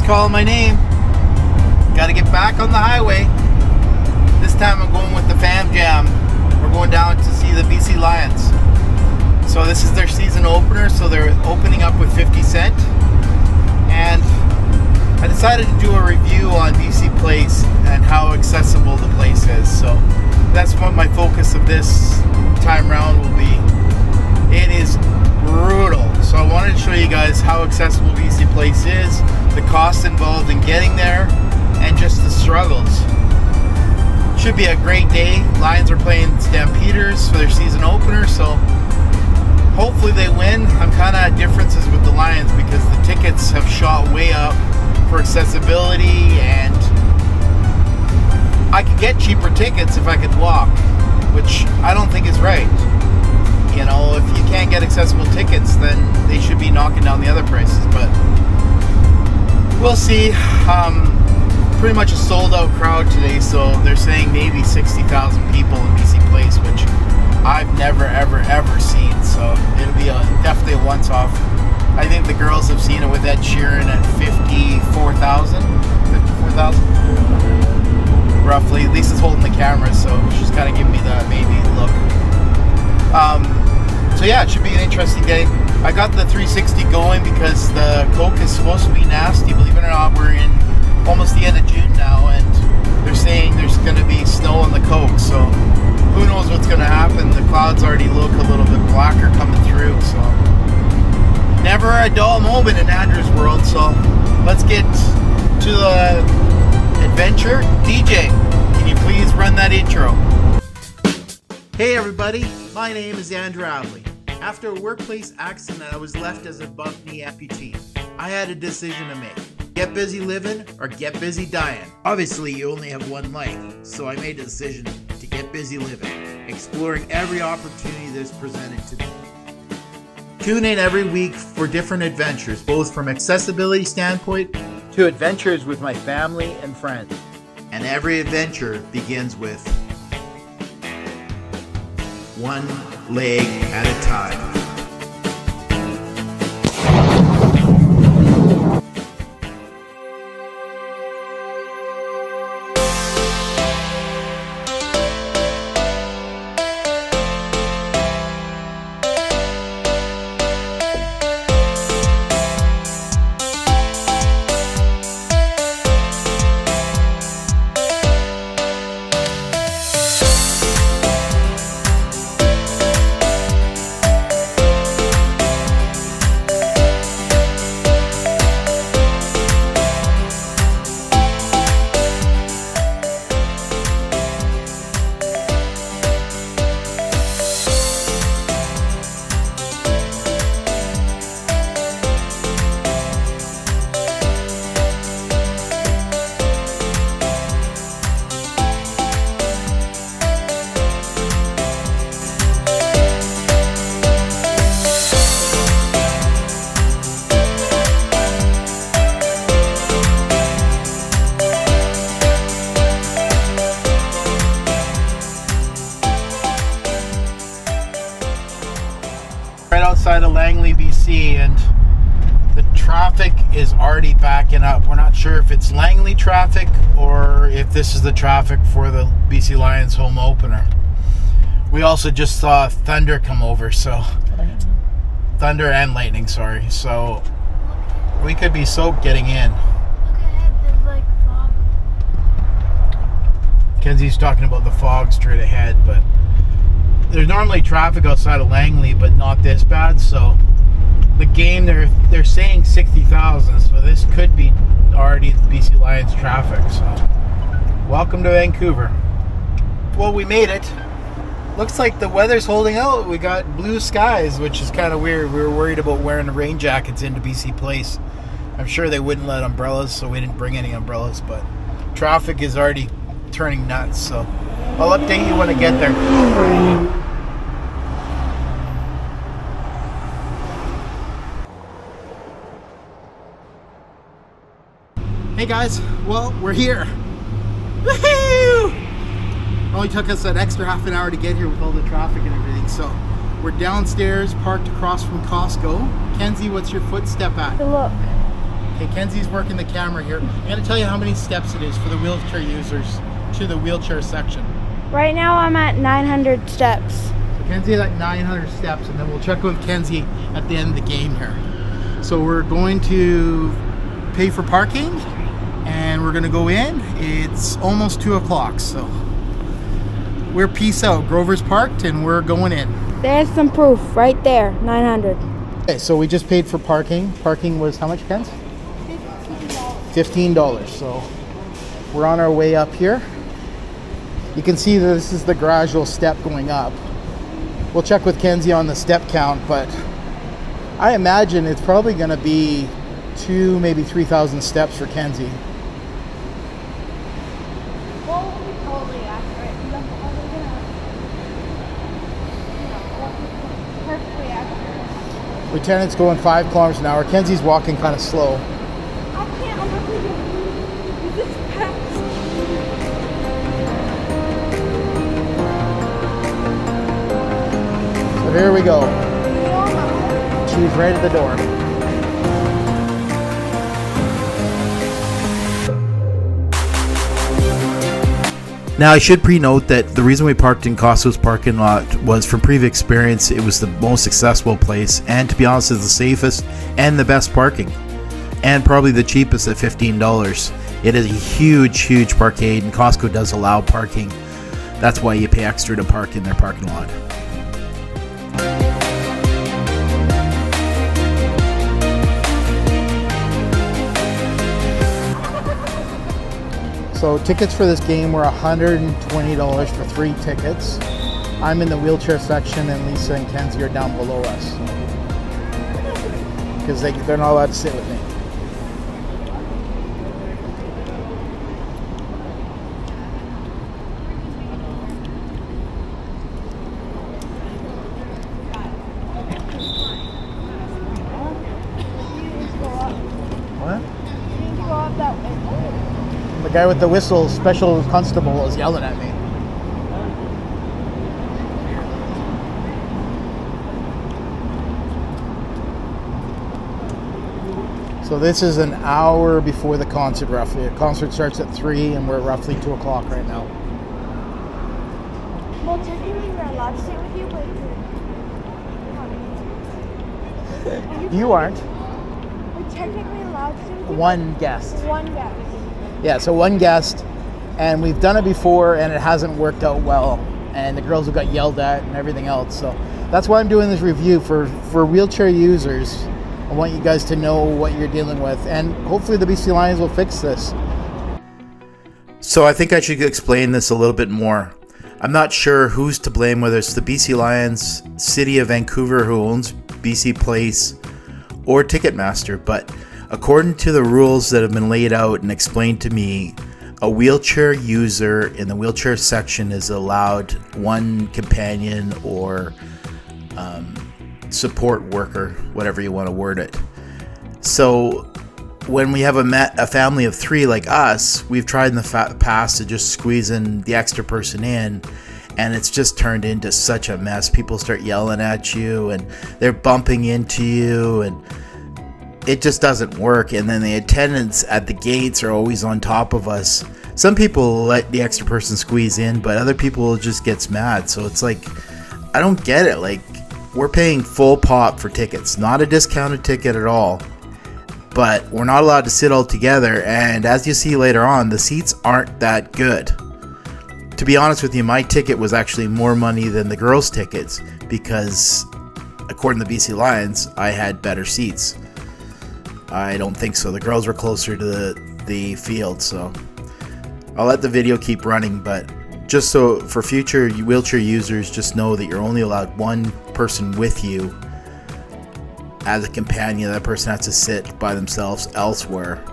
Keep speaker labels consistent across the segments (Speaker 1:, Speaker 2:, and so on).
Speaker 1: calling my name. Got to get back on the highway. This time I'm going with the Fam Jam. We're going down to see the BC Lions. So this is their season opener, so they're opening up with 50 Cent. And I decided to do a review on BC Place and how accessible the place is. So that's what my focus of this time round will be. It is brutal. So I wanted to show you guys how accessible BC Place is, the cost involved in getting there, and just the struggles. Should be a great day. Lions are playing Stampeders for their season opener, so hopefully they win. I'm kind of at differences with the Lions because the tickets have shot way up for accessibility, and I could get cheaper tickets if I could walk, which I don't think is right. You know, if you can't get accessible tickets, then they should be knocking down the other prices, but we'll see. Pretty much a sold out crowd today, so they're saying maybe 60,000 people in BC Place, which I've never ever seen, so it'll be definitely a once off. I think the girls have seen it with Ed Sheeran at 54,000 roughly. Lisa's holding the camera, so she's kind of giving me the maybe look. So yeah, it should be an interesting day. I got the 360 going because the Coke is supposed to be nasty. Believe it or not, we're in almost the end of June now, and they're saying there's going to be snow on the Coke, so who knows what's going to happen. The clouds already look a little bit blacker coming through, so never a dull moment in Andrew's world. So let's get to the adventure. DJ, can you please run that intro? Hey everybody, my name is Andrew Avley. After a workplace accident, I was left as a above-knee amputee. I had a decision to make. Get busy living or get busy dying. Obviously, you only have one life, so I made the decision to get busy living, exploring every opportunity that's presented to me. Tune in every week for different adventures, both from accessibility standpoint to adventures with my family and friends. And every adventure begins with one leg at a time. Outside of Langley, BC, and the traffic is already backing up. We're not sure if it's Langley traffic or if this is the traffic for the BC Lions home opener. We also just saw thunder come over, so thunder and lightning, sorry. So we could be soaked getting in.
Speaker 2: Look ahead, there's like fog.
Speaker 1: Kenzie's talking about the fog straight ahead, but there's normally traffic outside of Langley, but not this bad. So the game, they're saying 60,000, so this could be already the BC Lions traffic. So welcome to Vancouver. Well, we made it. Looks like the weather's holding out. We got blue skies, which is kind of weird. We were worried about wearing the rain jackets into BC Place. I'm sure they wouldn't let umbrellas, so we didn't bring any umbrellas, but traffic is already turning nuts. So I'll update you when I get there. Hey guys, well, we're here. Woohoo! Only took us an extra half an hour to get here with all the traffic and everything. So we're downstairs, parked across from Costco. Kenzie, what's your footstep at?
Speaker 2: Look.
Speaker 1: Okay, Kenzie's working the camera here. I'm gonna tell you how many steps it is for the wheelchair users to the wheelchair section.
Speaker 2: Right now I'm at 900 steps.
Speaker 1: So Kenzie's at 900 steps, and then we'll check with Kenzie at the end of the game here. So we're going to pay for parking, and we're gonna go in. It's almost 2 o'clock, so we're peace out. Grover's parked, and we're going in.
Speaker 2: There's some proof right there, 900.
Speaker 1: Okay, so we just paid for parking. Parking was how much, Kenz? $15. So we're on our way up here. You can see that this is the gradual step going up. We'll check with Kenzie on the step count, but I imagine it's probably going to be 2,000, maybe 3,000 steps for Kenzie.
Speaker 2: Well, we'll be totally accurate. Perfectly accurate.
Speaker 1: Lieutenant's going 5 kilometers an hour. Kenzie's walking kind of slow.
Speaker 2: I can't, I'm not going to this fast.
Speaker 1: So here we go. She's right at the door. Now, I should pre-note that the reason we parked in Costco's parking lot was from previous experience. It was the most accessible place, and to be honest, it's the safest and the best parking, and probably the cheapest at $15. It is a huge parkade, and Costco does allow parking. That's why you pay extra to park in their parking lot. So tickets for this game were $120 for 3 tickets. I'm in the wheelchair section, and Lisa and Kenzie are down below us because they're not allowed to sit with me. What?
Speaker 2: You need to go up that way.
Speaker 1: The guy with the whistle, special constable, is yelling at me. So this is an hour before the concert, roughly. The concert starts at 3, and we're roughly 2 o'clock right now.
Speaker 2: Well, technically we're allowed to sit with you, but
Speaker 1: You aren't.
Speaker 2: we're technically allowed to sit with you.
Speaker 1: One guest.
Speaker 2: One guest.
Speaker 1: Yeah, so one guest, and we've done it before, and it hasn't worked out well, and the girls have got yelled at and everything else. So that's why I'm doing this review for wheelchair users. I want you guys to know what you're dealing with, and hopefully the BC Lions will fix this. So I think I should explain this a little bit more. I'm not sure who's to blame, whether it's the BC Lions, City of Vancouver who owns BC Place, or Ticketmaster, but according to the rules that have been laid out and explained to me, a wheelchair user in the wheelchair section is allowed one companion or support worker, whatever you want to word it. So when we have a family of 3 like us, we've tried in the past to just squeeze in the extra person in, and it's just turned into such a mess. People start yelling at you, and they're bumping into you, and it just doesn't work. And then the attendants at the gates are always on top of us. Some people let the extra person squeeze in, but other people just gets mad. So it's like, I don't get it. Like, we're paying full pop for tickets, not a discounted ticket at all, but we're not allowed to sit all together. And as you see later on, the seats aren't that good. To be honest with you, my ticket was actually more money than the girls' tickets because, according to the BC Lions, I had better seats. I don't think so. The girls were closer to the field, so I'll let the video keep running, but just so for future wheelchair users, just know that you're only allowed one person with you as a companion. That person has to sit by themselves elsewhere,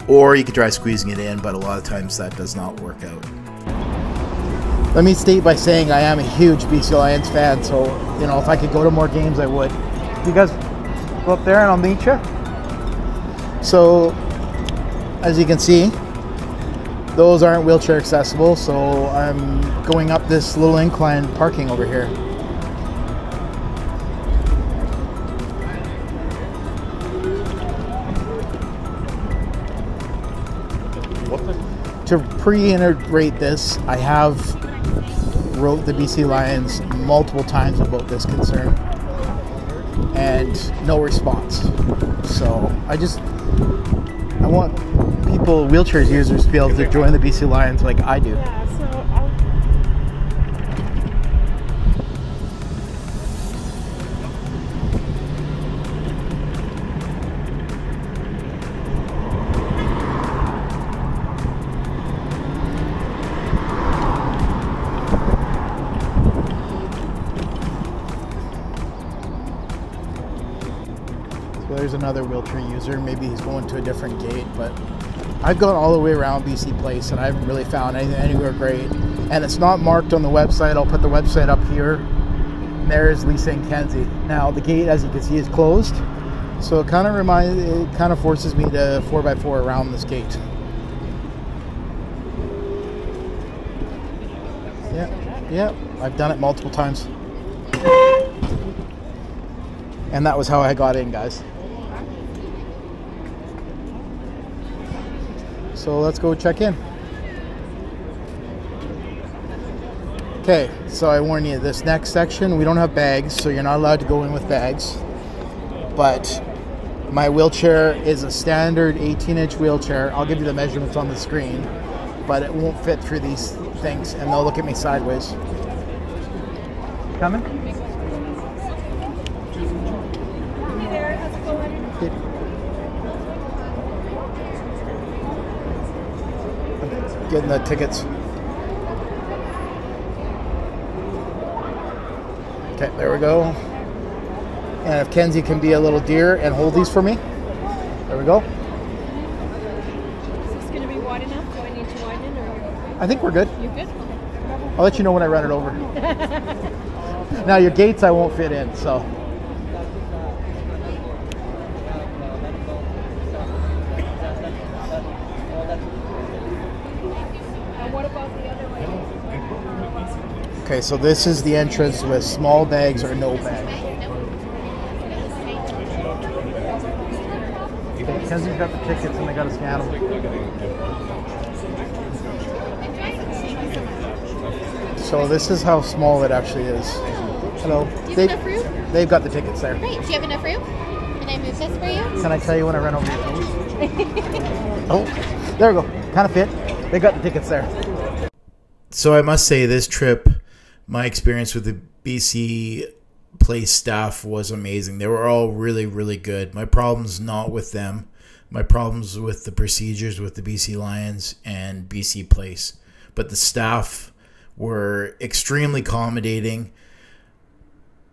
Speaker 1: or you could try squeezing it in, but a lot of times that does not work out. Let me state by saying I am a huge BC Lions fan, so you know, if I could go to more games, I would. You guys go up there and I'll meet you. So as you can see, those aren't wheelchair accessible, so I'm going up this little incline parking over here. to pre-integrate this, I have wrote the BC Lions multiple times about this concern, and no response. So I want people, wheelchair users, to be able to join the BC Lions like I do.
Speaker 2: Yeah, so
Speaker 1: there's another wheelchair user. Maybe he's going to a different gate, but I've gone all the way around BC Place and I haven't really found anything anywhere great. And it's not marked on the website. I'll put the website up here. And there's Lisa and Kenzie. Now the gate, as you can see, is closed, so it kind of forces me to 4x4 around this gate. Yeah, I've done it multiple times. And that was how I got in, guys. So let's go check in. Okay, so I warn you, this next section, we don't have bags, so you're not allowed to go in with bags. But my wheelchair is a standard 18-inch wheelchair. I'll give you the measurements on the screen, but it won't fit through these things, and they'll look at me sideways. Coming?
Speaker 2: hey there, how's it going?
Speaker 1: Getting the tickets. Okay, there we go. And if Kenzie can be a little dear and hold these for me. There we go.
Speaker 2: Is this going to be wide enough? Do I need to widen it, or
Speaker 1: I think we're good.
Speaker 2: you good?
Speaker 1: I'll let you know when I run it over. Now your gates I won't fit in, so.
Speaker 2: What about the other way?
Speaker 1: Okay, so this is the entrance with small bags or no bags. Okay, Kenzie's got the tickets and they got to scan them. So this is how small it actually is. Hello.
Speaker 3: Do you have enough room?
Speaker 1: They've got the tickets there.
Speaker 3: Great. Do you have enough room? Can I move this for you?
Speaker 1: Can I tell you when I run over your toes? Oh, there we go. Kind of fit. They got the tickets there. So I must say, this trip, my experience with the BC Place staff was amazing. They were all really, really good. My problem's not with them. My problem's with the procedures with the BC Lions and BC Place. But the staff were extremely accommodating.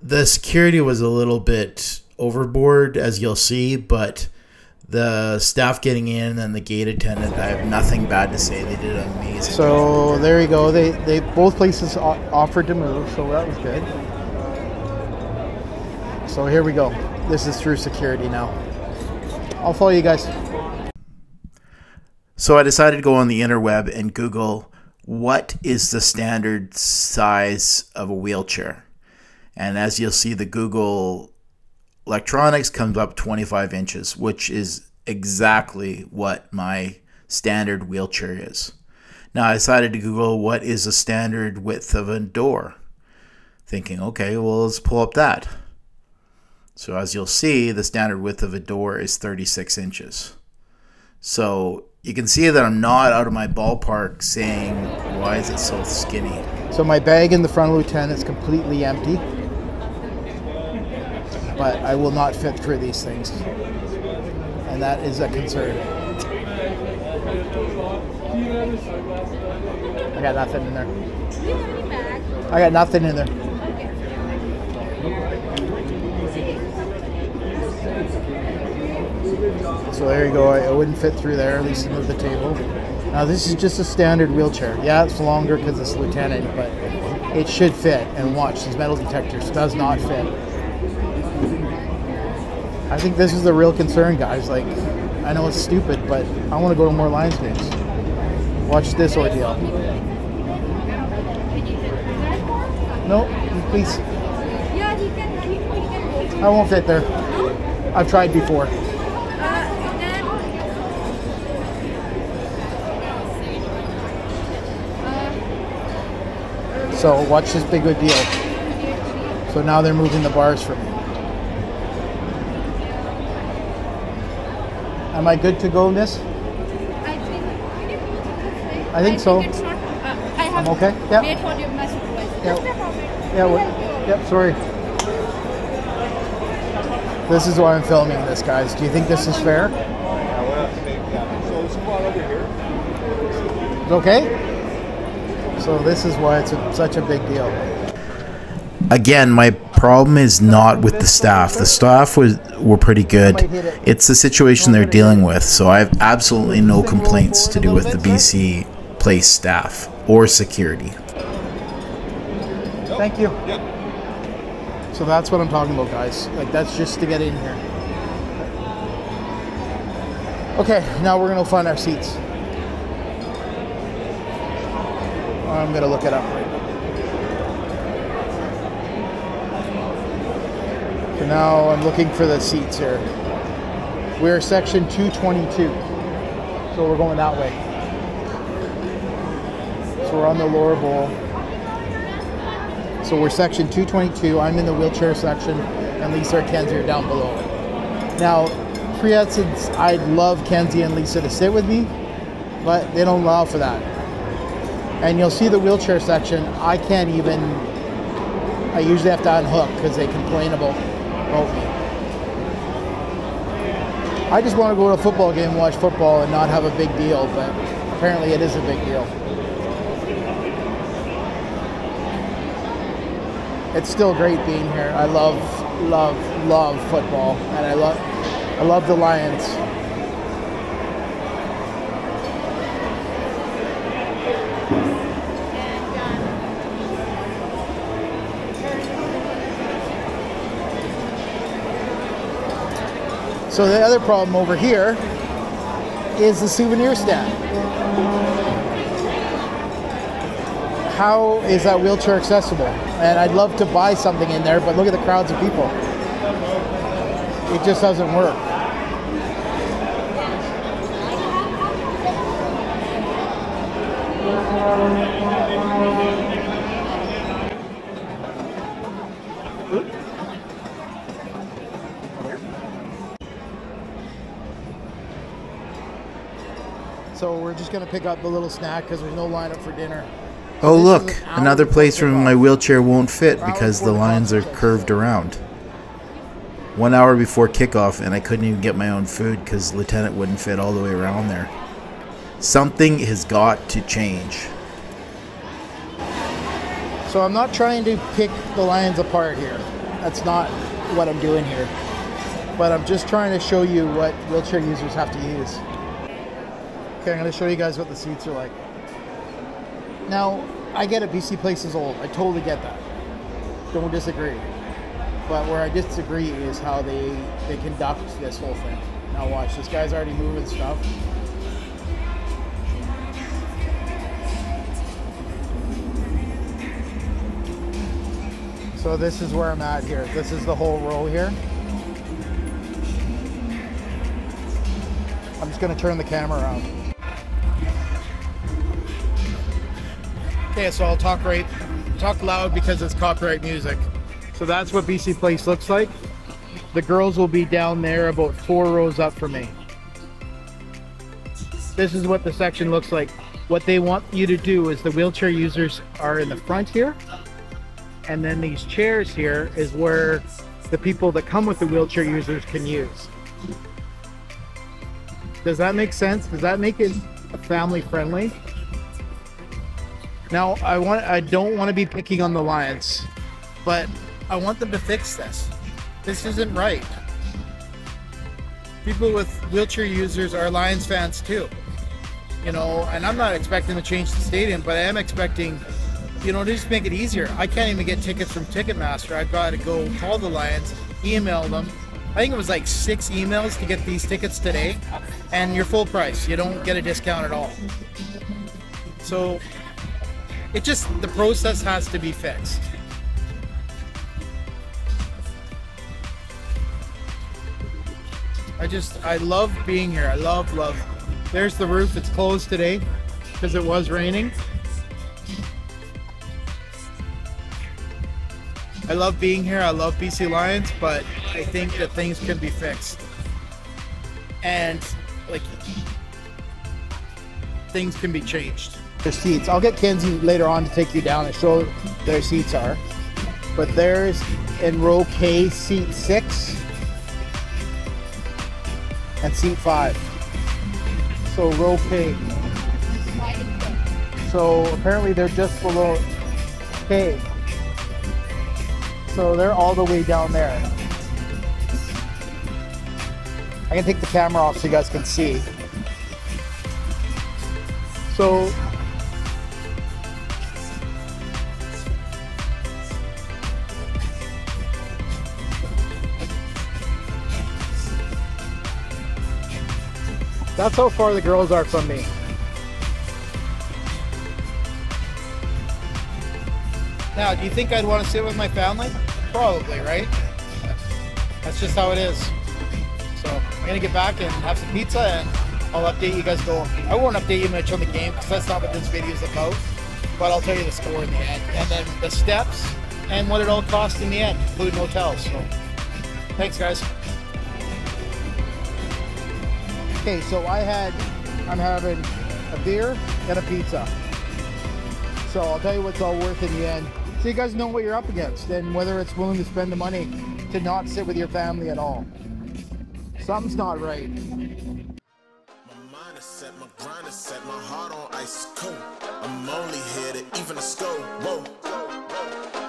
Speaker 1: The security was a little bit overboard, as you'll see, but the staff getting in and the gate attendant, I have nothing bad to say. They did an amazing job. So there you go. They both places offered to move, so that was good. So here we go. This is through security now. I'll follow you guys. So I decided to go on the interweb and Google, what is the standard size of a wheelchair? And as you'll see, the Google electronics comes up 25 inches, which is exactly what my standard wheelchair is. Now I decided to Google, what is the standard width of a door? Thinking, okay, well, let's pull up that. So as you'll see, the standard width of a door is 36 inches. So you can see that I'm not out of my ballpark saying, why is it so skinny? So my bag in the front lieutenant is completely empty, but I will not fit through these things, and that is a concern. I got nothing in there.
Speaker 2: Do you have any bags?
Speaker 1: I got nothing in there. So there you go. I wouldn't fit through there, at least into the table. Now this is just a standard wheelchair. Yeah, it's longer because it's lieutenant, but it should fit. And watch, these metal detectors does not fit. I think this is the real concern, guys. Like, I know it's stupid, but I want to go to more Lions games. Watch this ordeal. No, please.
Speaker 2: Yeah, he can.
Speaker 1: I won't fit there. I've tried before. So watch this big good deal. So now they're moving the bars for me. Am I good to go, miss? I think so. I'm okay? Yeah. Yep, sorry. This is why I'm filming this, guys. Do you think this is fair? It's okay? So this is why it's such a big deal. Again, my problem is not with the staff. The staff were pretty good. It's the situation they're dealing with. So I have absolutely no complaints to do with the BC Place staff or security. Thank you. So that's what I'm talking about, guys. Like, that's just to get in here. Okay, now we're gonna find our seats. I'm gonna look it up right now. So now I'm looking for the seats here. We're section 222. So we're going that way. So we're on the lower bowl. So we're section 222. I'm in the wheelchair section, and Lisa or Kenzie are down below. Now, pre-essence, I'd love Kenzie and Lisa to sit with me, but they don't allow for that. And you'll see the wheelchair section, I usually have to unhook because they complain about me. I just want to go to a football game and watch football and not have a big deal, but apparently it is a big deal. It's still great being here. I love football, and I love the Lions. So the other problem over here is the souvenir stand. How is that wheelchair accessible? And I'd love to buy something in there, but look at the crowds of people. It just doesn't work. So we're just gonna pick up a little snack because there's no lineup for dinner. Oh look, another place where my wheelchair won't fit because the lines are curved around. 1 hour before kickoff and I couldn't even get my own food because Lieutenant wouldn't fit all the way around there. Something has got to change. So I'm not trying to pick the Lions apart here. That's not what I'm doing here. But I'm just trying to show you what wheelchair users have to use. Okay, I'm going to show you guys what the seats are like. Now, I get it, BC Place is old. I totally get that. Don't disagree. But where I disagree is how they conduct this whole thing. Now watch, this guy's already moving stuff. So this is where I'm at here. This is the whole row here. I'm just going to turn the camera around. Okay, so I'll talk loud because it's copyright music. So that's what BC Place looks like. The girls will be down there about 4 rows up from me. This is what the section looks like. What they want you to do is the wheelchair users are in the front here, and then these chairs here is where the people that come with the wheelchair users can use. Does that make sense? Does that make it family friendly? Now, I don't want to be picking on the Lions, but I want them to fix this. This isn't right. People with wheelchair users are Lions fans too. You know, and I'm not expecting to change the stadium, but I am expecting, you know, to just make it easier. I can't even get tickets from Ticketmaster. I've got to go call the Lions, email them. I think it was like 6 emails to get these tickets today, and you're full price. You don't get a discount at all. So the process has to be fixed. I love being here. I love. There's the roof. It's closed today because it was raining. I love being here. I love BC Lions, but I think that things can be fixed. And like things can be changed. Their seats. I'll get Kenzie later on to take you down and show their seats are. But there's in row K seat 6 and seat 5. So row K. So apparently they're just below K. So they're all the way down there. I can take the camera off so you guys can see. So that's how far the girls are from me. Now, do you think I'd want to sit with my family? Probably, right? That's just how it is. So I'm gonna get back and have some pizza, and I'll update you guys going. I won't update you much on the game because that's not what this video is about. But I'll tell you the score in the end, and then the steps and what it all cost in the end, including hotels. So thanks, guys. Okay, so I'm having a beer and a pizza. So I'll tell you what's all worth in the end. So you guys know what you're up against and whether it's willing to spend the money to not sit with your family at all. Something's not right.
Speaker 4: My mind is set, my grind is set, my heart on ice cold. I'm only here to even a score. Whoa.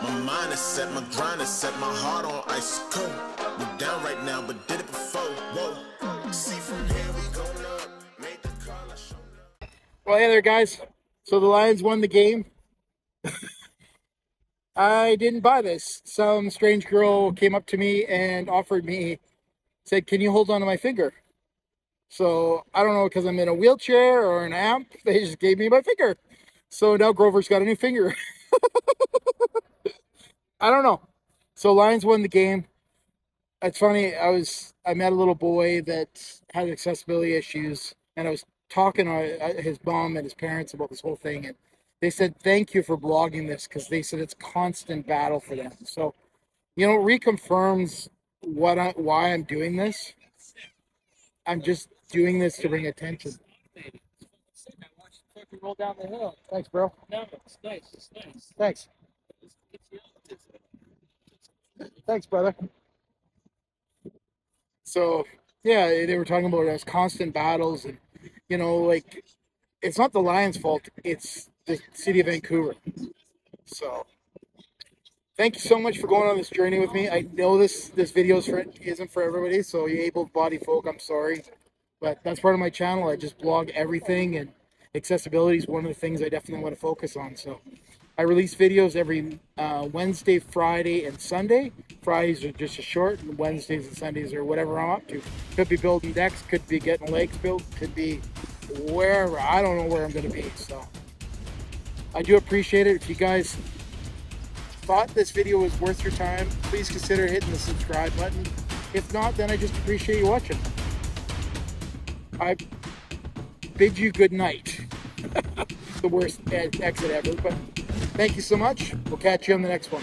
Speaker 4: My mind is set, my grind is set, my heart on ice cold. We're down right now, but did it before. Whoa. See from here we going up. Made the call, I showed up.
Speaker 1: Well, hey there, guys. So the Lions won the game. I didn't buy this. Some strange girl came up to me and offered me, said, "Can you hold on to my finger?" So I don't know, because I'm in a wheelchair or an amp, they just gave me my finger. So now Grover's got a new finger. I don't know. So Lions won the game. It's funny, I met a little boy that had accessibility issues, and I was talking to his mom and his parents about this whole thing, and they said thank you for blogging this, because they said it's constant battle for them. So, you know, reconfirms why I'm doing this. I'm just doing this to bring attention. Roll down the hill. Thanks, bro. No, it's nice. It's nice. Thanks. Thanks, brother. So yeah, they were talking about those constant battles, and you know, like, it's not the Lions' fault, it's the city of Vancouver. So thank you so much for going on this journey with me. I know this video isn't for everybody, so you able-bodied folk, I'm sorry, but that's part of my channel. I just blog everything, and accessibility is one of the things I definitely want to focus on. So I release videos every Wednesday, Friday, and Sunday. Fridays are just a short, and Wednesdays and Sundays are whatever I'm up to. Could be building decks, could be getting legs built, could be wherever. I don't know where I'm going to be. So I do appreciate it. If you guys thought this video was worth your time, please consider hitting the subscribe button. If not, then I just appreciate you watching. I bid you good night. The worst exit ever, but thank you so much. We'll catch you on the next one.